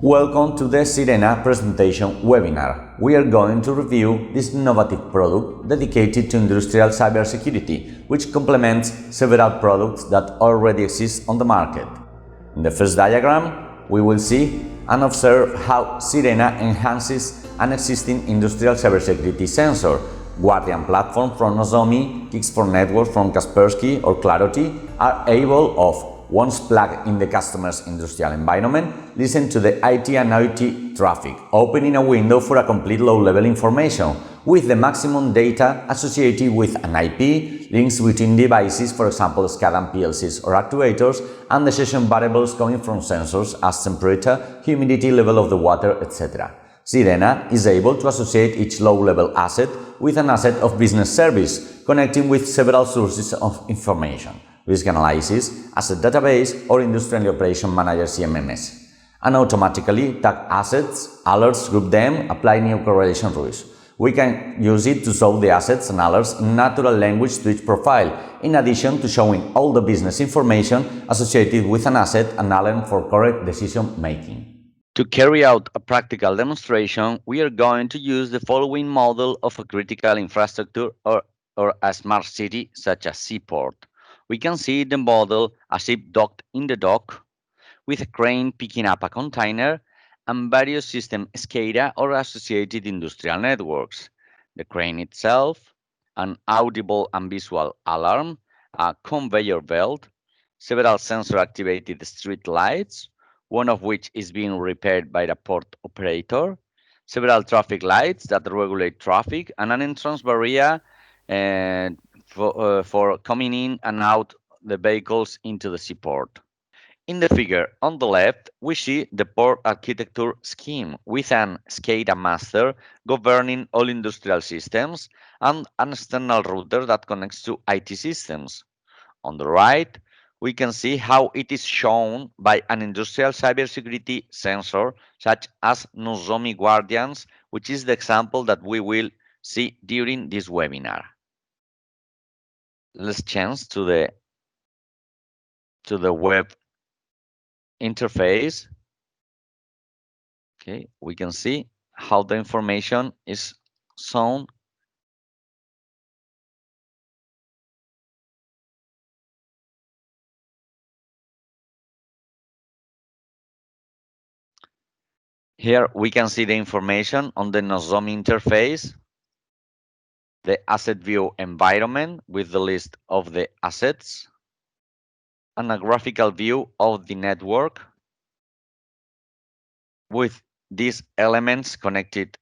Welcome to the Sirena presentation webinar. We are going to review this innovative product dedicated to industrial cybersecurity, which complements several products that already exist on the market. In the first diagram, we will see and observe how Sirena enhances an existing industrial cybersecurity sensor. Guardian platform from Nozomi, Kicks for Networks from Kaspersky or Clarity are able of, once plugged in the customer's industrial environment, listen to the IT and OT traffic, opening a window for a complete low-level information with the maximum data associated with an IP, links between devices, for example SCADA PLCs or actuators, and the session variables coming from sensors as temperature, humidity, level of the water, etc. Sirena is able to associate each low-level asset with an asset of business service, connecting with several sources of information. Risk analysis, asset database, or industrial operation manager CMMS, and automatically tag assets, alerts, group them, apply new correlation rules. We can use it to show the assets and alerts in natural language to each profile, in addition to showing all the business information associated with an asset and alert for correct decision making. To carry out a practical demonstration, we are going to use the following model of a critical infrastructure or a smart city such as seaport. We can see the model, a ship docked in the dock, with a crane picking up a container, and various system SCADA or associated industrial networks. The crane itself, an audible and visual alarm, a conveyor belt, several sensor-activated street lights, one of which is being repaired by the port operator, several traffic lights that regulate traffic, and an entrance barrier for coming in and out the vehicles into the seaport. In the figure on the left, we see the port architecture scheme with an SCADA master governing all industrial systems and an external router that connects to IT systems. On the right, we can see how it is shown by an industrial cybersecurity sensor such as Nozomi Guardians, which is the example that we will see during this webinar. Let's change to the web interface. Okay, we can see how the information is shown. Here we can see the information on the Nozomi interface, the asset view environment with the list of the assets, and a graphical view of the network with these elements connected.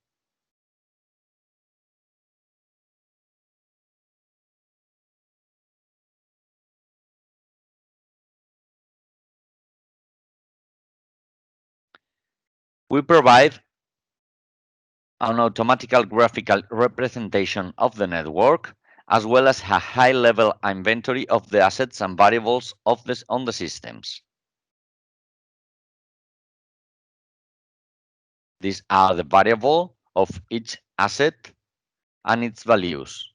We provide an automatical graphical representation of the network, as well as a high-level inventory of the assets and variables on the systems. These are the variable of each asset and its values.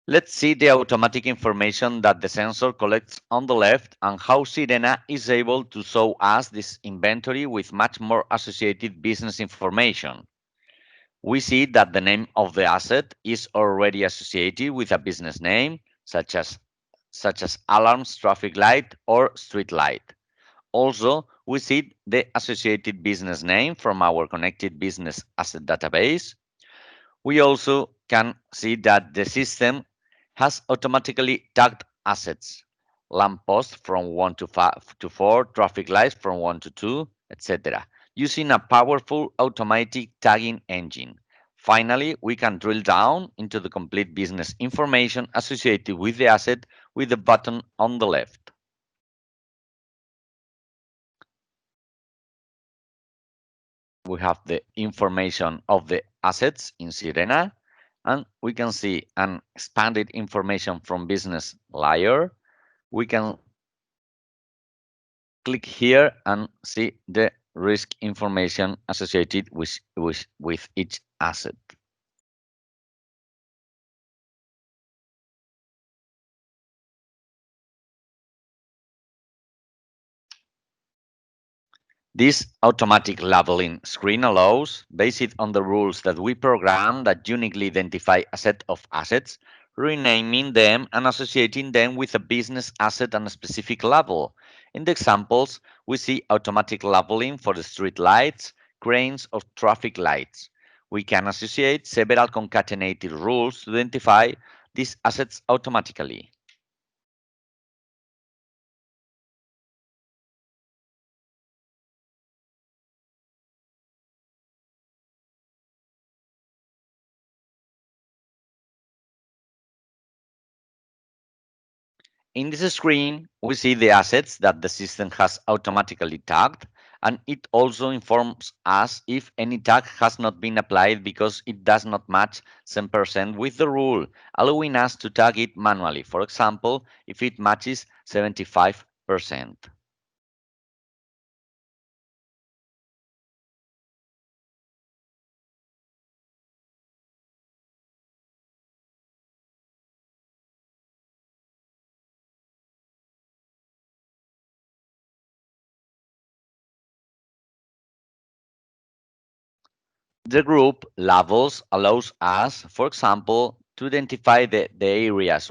Let's see the automatic information that the sensor collects on the left and how Sirena is able to show us this inventory with much more associated business information. We see that the name of the asset is already associated with a business name, such as alarms, traffic light, or street light. Also, we see the associated business name from our connected business asset database. We also can see that the system has automatically tagged assets, lampposts from 1 to 5 to 4, traffic lights from 1 to 2, etc., using a powerful automatic tagging engine. Finally, we can drill down into the complete business information associated with the asset with the button on the left. We have the information of the assets in Sirena, and we can see an expanded information from business layer. We can click here and see the risk information associated with each asset. This automatic labeling screen allows, based on the rules that we program that uniquely identify a set of assets, renaming them and associating them with a business asset and a specific label. In the examples, we see automatic labeling for the street lights, cranes, or traffic lights. We can associate several concatenated rules to identify these assets automatically. In this screen, we see the assets that the system has automatically tagged, and it also informs us if any tag has not been applied because it does not match 10% with the rule, allowing us to tag it manually, for example, if it matches 75%. The group labels allows us, for example, to identify the areas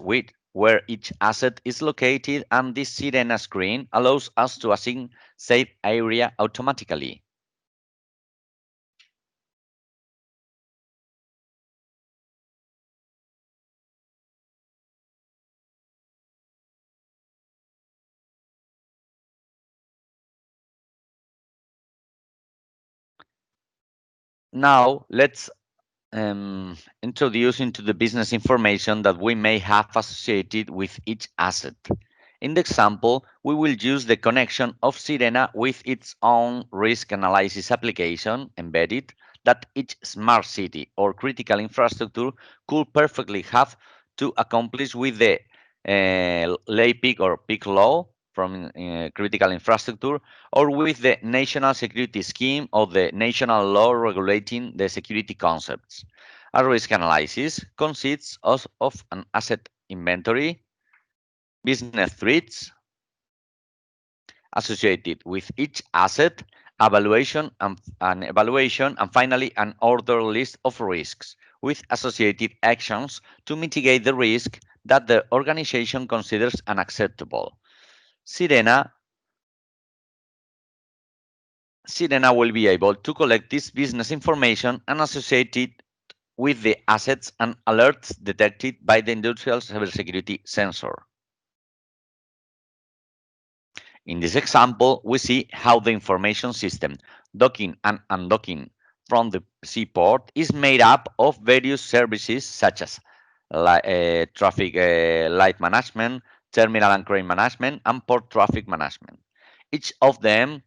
where each asset is located, and this Sirena screen allows us to assign said area automatically. Now, let's introduce into the business information that we may have associated with each asset. In the example, we will use the connection of Sirena with its own risk analysis application embedded that each smart city or critical infrastructure could perfectly have to accomplish with the lay peak or peak law from critical infrastructure, or with the national security scheme or the national law regulating the security concepts. A risk analysis consists of an asset inventory, business threats associated with each asset, evaluation, and finally an order list of risks with associated actions to mitigate the risk that the organization considers unacceptable. Sirena Sirena will be able to collect this business information and associate it with the assets and alerts detected by the industrial cybersecurity sensor. In this example, we see how the information system, docking and undocking from the seaport, is made up of various services such as traffic light management, terminal and crane management, and port traffic management. Each of them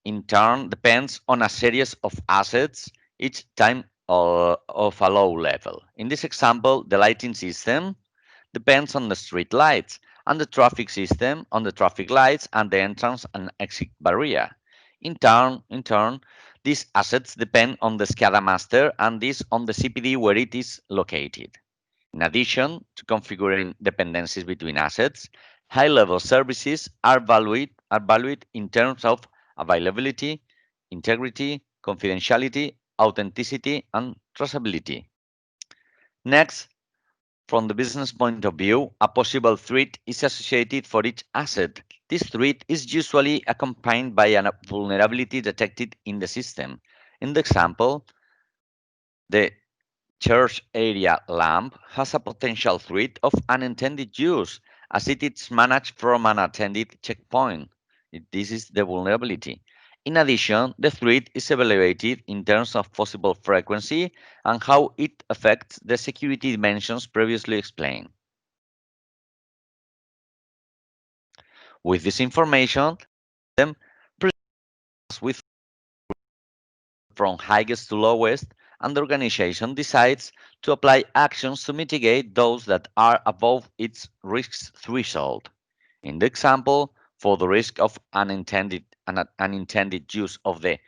in turn depends on a series of assets, each time of a low level. In this example, the lighting system depends on the street lights, and the traffic system on the traffic lights and the entrance and exit barrier. In turn, these assets depend on the SCADA master and this on the CPD where it is located. In addition to configuring dependencies between assets, high-level services are valued in terms of availability, integrity, confidentiality, authenticity, and traceability. Next, from the business point of view, a possible threat is associated for each asset. This threat is usually accompanied by a vulnerability detected in the system. In the example, the church area lamp has a potential threat of unintended use as it is managed from an attended checkpoint. This is the vulnerability. In addition, the threat is evaluated in terms of possible frequency and how it affects the security dimensions previously explained. With this information, them presents with from highest to lowest, and the organization decides to apply actions to mitigate those that are above its risk threshold. In the example, for the risk of unintended use of the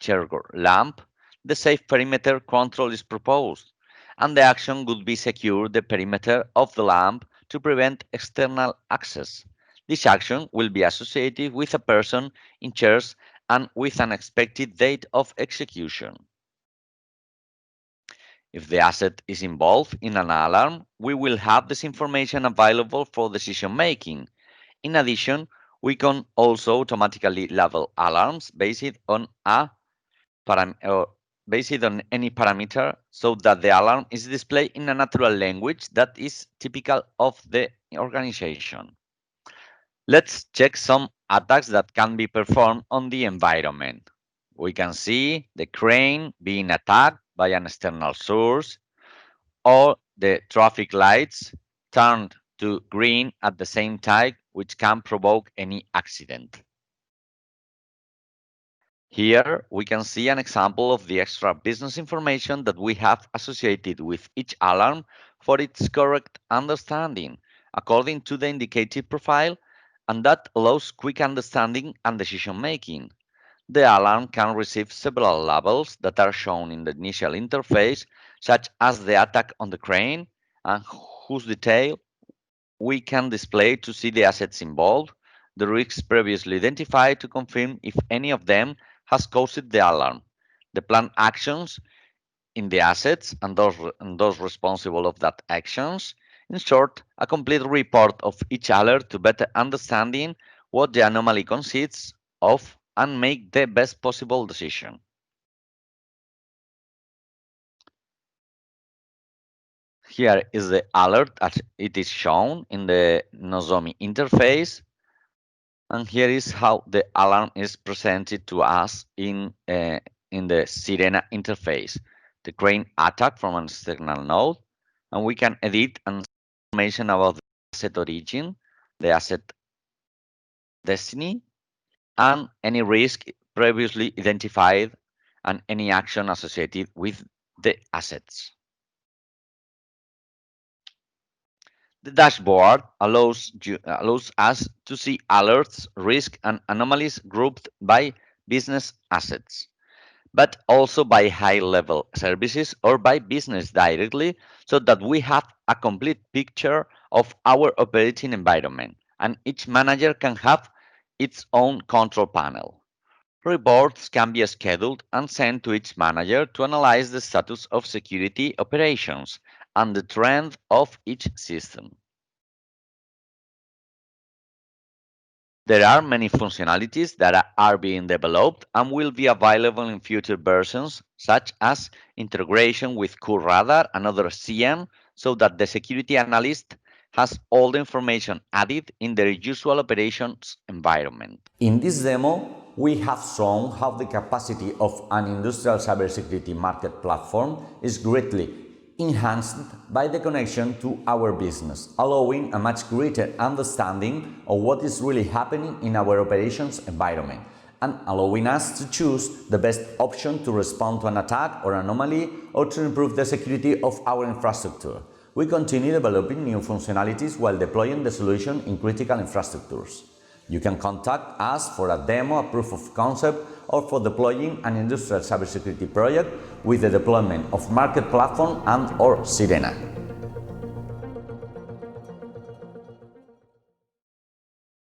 Chergor lamp, the safe perimeter control is proposed, and the action would be secure the perimeter of the lamp to prevent external access. This action will be associated with a person in charge and with an expected date of execution. If the asset is involved in an alarm, we will have this information available for decision making. In addition, we can also automatically label alarms based on based on any parameter so that the alarm is displayed in a natural language that is typical of the organization. Let's check some attacks that can be performed on the environment. We can see the crane being attacked by an external source, or the traffic lights turned to green at the same time, which can provoke any accident. Here we can see an example of the extra business information that we have associated with each alarm for its correct understanding according to the indicated profile, and that allows quick understanding and decision making. The alarm can receive several labels that are shown in the initial interface, such as the attack on the crane, and whose detail we can display to see the assets involved, the risks previously identified to confirm if any of them has caused the alarm, the planned actions in the assets and those responsible of that actions. In short, a complete report of each alert to better understanding what the anomaly consists of and make the best possible decision. Here is the alert as it is shown in the Nozomi interface, and here is how the alarm is presented to us in the Sirena interface. The crane attack from an external node, and we can edit and information about the asset origin, the asset destiny, and any risk previously identified and any action associated with the assets. The dashboard allows us to see alerts, risk, and anomalies grouped by business assets, but also by high-level services or by business directly, so that we have a complete picture of our operating environment, and each manager can have its own control panel. Reports can be scheduled and sent to each manager to analyze the status of security operations and the trend of each system. There are many functionalities that are being developed and will be available in future versions, such as integration with QRadar and other CM, so that the security analyst has all the information added in their usual operations environment. In this demo, we have shown how the capacity of an industrial cybersecurity market platform is greatly enhanced by the connection to our business, allowing a much greater understanding of what is really happening in our operations environment, and allowing us to choose the best option to respond to an attack or anomaly or to improve the security of our infrastructure. We continue developing new functionalities while deploying the solution in critical infrastructures. You can contact us for a demo, a proof of concept, or for deploying an industrial cybersecurity project with the deployment of Market Platform and/or Sirena.